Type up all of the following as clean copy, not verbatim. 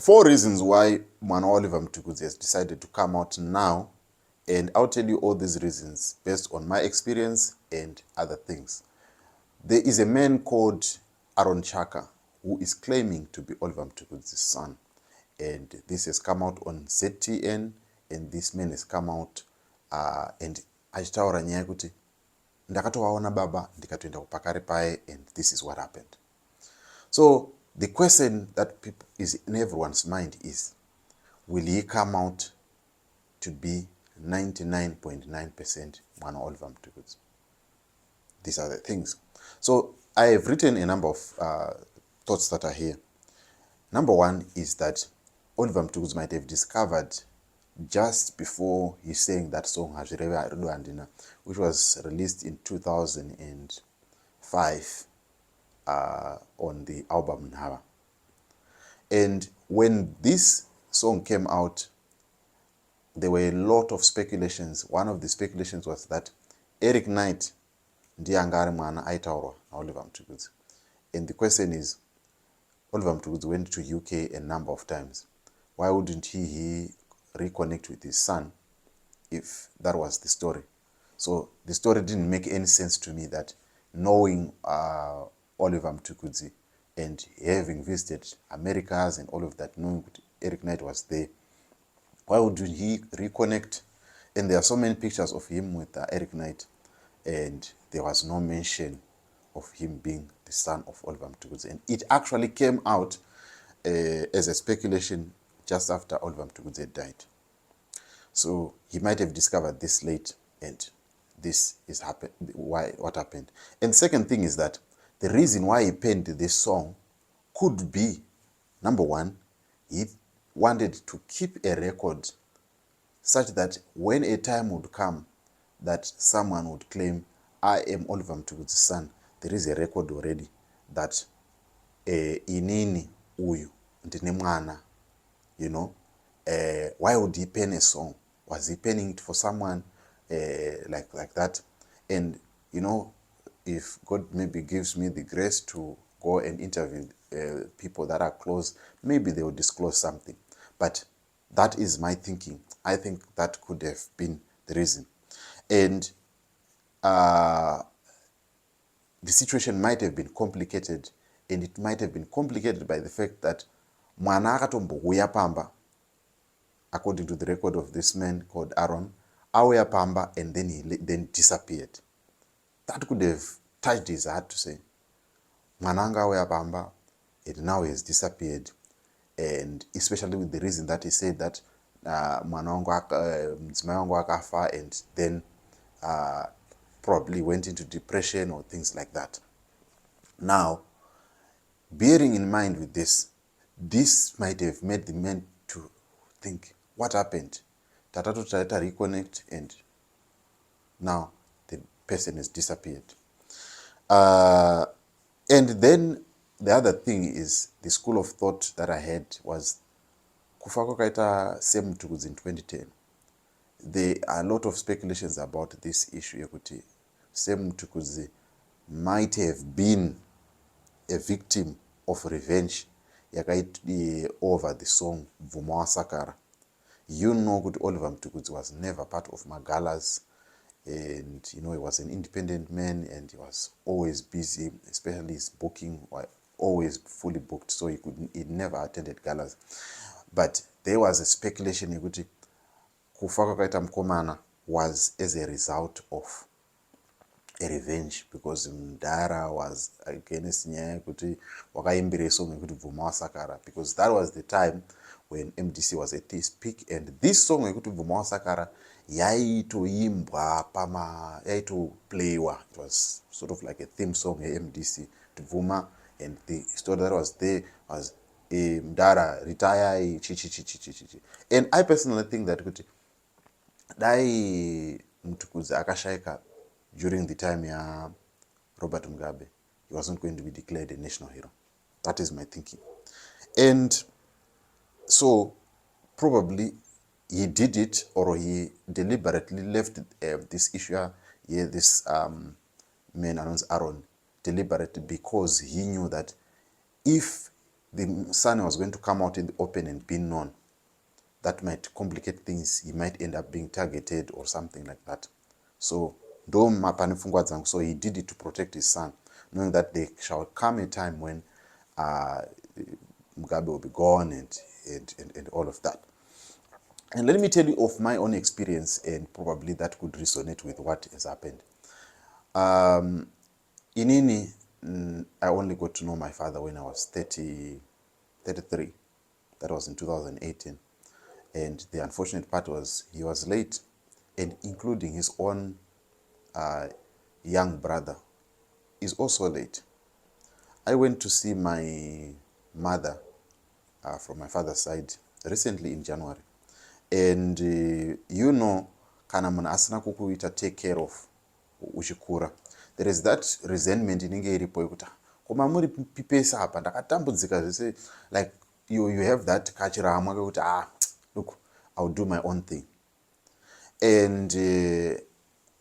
4 reasons why Mwana Oliver Mtukudzi has decided to come out now, and I'll tell you all these reasons based on my experience and other things. There is a man called Aron Chaka who is claiming to be Oliver Mtukudzi's son, and this has come out on ZTN, and this man has come out and achitaura nyaya kuti ndakatovaona baba ndikatoenda kupakare paye, and this is what happened. So the question that is in everyone's mind is, will he come out to be 99.9% Mwana Oliver Mtukudzi? These are the things. So I have written a number of thoughts that are here. Number one is that Oliver Mtukudzi might have discovered just before he sang that song, which was released in 2005 on the album Nhava. And when this song came out, there were a lot of speculations. One of the speculations was that Eric Knight ndiye anga ari mwana aitaurwa naOliver Mtukudzi. And the question is, Oliver Mtukudzi went to UK a number of times. Why wouldn't he reconnect with his son if that was the story? So the story didn't make any sense to me, that knowing Oliver Mtukudzi and having visited Americas and all of that, knowing that Eric Knight was there, why wouldn't he reconnect? And there are so many pictures of him with Eric Knight, and there was no mention of him being the son of Oliver Mtukudzi. And it actually came out as a speculation just after Oliver Mtukudzi had died. So he might have discovered this late, and this is what happened. And the second thing is that the reason why he penned this song could be, number one, he wanted to keep a record such that when a time would come that someone would claim, I am Oliver Mtukudzi's son, there is a record already that inini uyu ndine mwana, you know. Why would he pen a song? Was he penning it for someone like that? And you know, if God maybe gives me the grace to go and interview people that are close, maybe they will disclose something. But that is my thinking. I think that could have been the reason. And the situation might have been complicated, and it might have been complicated by the fact that mwana akatombokuya pamba, according to the record of this man called Aron, auya pamba, and then he then disappeared. That could have touched his heart to say, mwananga auya pamba, and now he has disappeared. And especially with the reason that he said that mwana wangu akafa, and then probably went into depression or things like that. Now, bearing in mind with this might have made the men to think, what happened? Tatato Tata reconnect, and now the person has disappeared. And then the other thing is, the school of thought that I had was, kufako kaita Sam Mtukudzi in 2010. There are a lot of speculations about this issue. Yakuti Sam Mtukudzi might have been a victim of revenge over the song Vuma wa Sakara. You know, good Oliver Mtukudzi was never part of Magalas, and you know, he was an independent man, and he was always busy, especially his booking was always fully booked, so he never attended galas. But there was a speculation kuti kufa kwakaita mukomana was as a result of a revenge, because Mdara was against nyaya kuti wakaimbira song yekuti Vuma wa Sakara, because that was the time when MDC was at its peak, and this song yekuti Vuma wa Sakara yaitoimbwa yaitoplaywa. It was sort of like a theme song MDC to Vuma, and the story that was there was Mdara retire chi. And I personally think that kuti dai Mtukudzi akashaika during the time ya Robert Mugabe, he wasn't going to be declared a national hero. That is my thinking. And so probably he did it, or he deliberately left this issue here, this man announced Aron, deliberately, because he knew that if the son was going to come out in the open and be known, that might complicate things. He might end up being targeted or something like that. So so he did it to protect his son, knowing that there shall come a time when Mugabe will be gone and all of that. And let me tell you of my own experience, and probably that could resonate with what has happened. Inini, I only got to know my father when I was 33. That was in 2018. And the unfortunate part was he was late, and including his own young brother is also late. I went to see my mother from my father's side recently in January. And kana munhu asina kukuita take care of uchikura, there is that resentment inenge iripo yekuti koma muri pipesa apa ndakatambudzika zvese, like you have that kachirama kekuti look, I'll do my own thing. And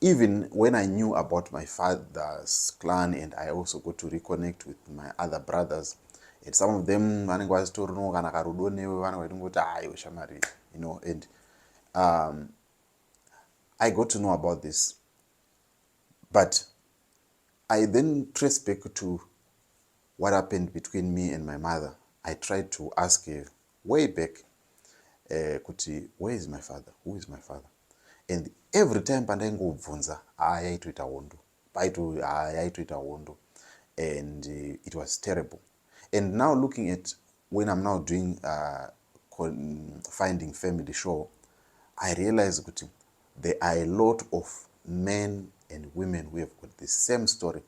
even when I knew about my father's clan, and I also got to reconnect with my other brothers, and some of them vanenge vachitorino kana karudo newe vanenge vachingoti aiwe shamari, and I got to know about this. But I then traced back to what happened between me and my mother. I tried to ask her way back, kuti, where is my father? Who is my father? And every time pandaingobvunza, yaitoita hondo. And it was terrible. And now looking at when I'm now doing Finding Family show, I realize that there are a lot of men and women who have got the same story.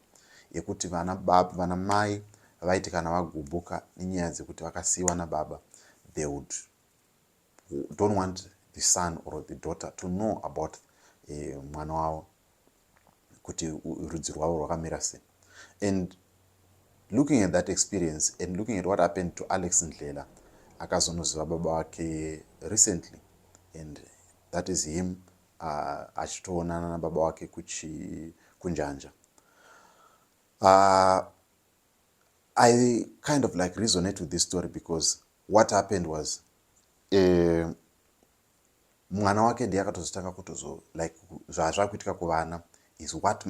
Yekuti vana mai vaiti kana vagubuka nenyaya dzekuti vakasiyiwa nababa, they don't want the son or the daughter to know about mwana wavo, kuti rudzi rwavo rwakamira sei. And looking at that experience and looking at what happened to Alex Ndlela, akazonoziva baba wake recently, and that is him achitoonana nababa wake kunjanja. I kind of like resonate with this story because what happened was mwana wake ndiye akatozotanga like zvazvakuitika kuvana is what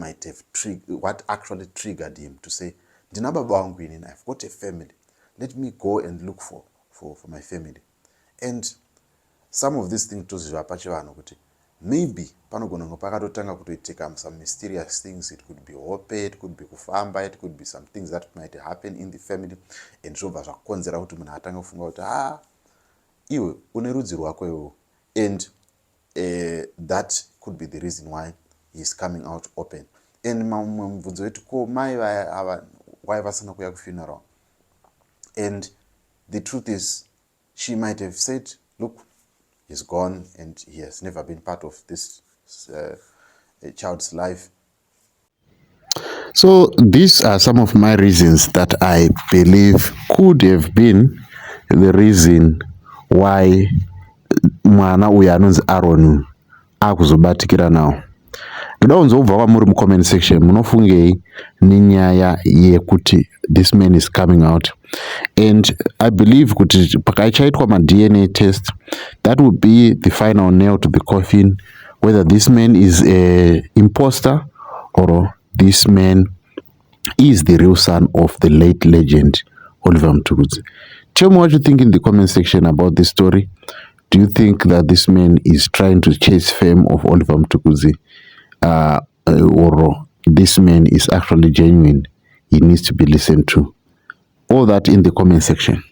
actually triggered him to say, ndina baba wangu inini, I've got a family, let me go and look for my family. And some of these things toziva pachivanhu kuti maybe panogona kunge pakatotanga kutoitika some mysterious things. It could be hope, it could be kufamba, it could be some things that might happen in the family, and zvobva zvakonzera kuti munhu atange kufunga kuti iwe une rudzi rwako iwo. And that could be the reason why he's coming out open. And mubvunzo wetu ko mai why vasina kuya kufuneral, and the truth is she might have said, look, he's gone and he has never been part of this child's life. So these are some of my reasons that I believe could have been the reason why mwana uyu anonzi Aron akuzobatikira nawo. Ndoda kunzobva kwamuri mucomment section munofungei nenyaya yekuti this man is coming out. And I believe kuti pakaichaitwa ma-DNA test, that would be the final nail to the coffin, whether this man is a imposter or this man is the real son of the late legend Oliver Mtukudzi. Tell me what you think in the comment section about this story. Do you think that this man is trying to chase fame of Oliver Mtukudzi, or this man is actually genuine? He needs to be listened to. All that in the comment section.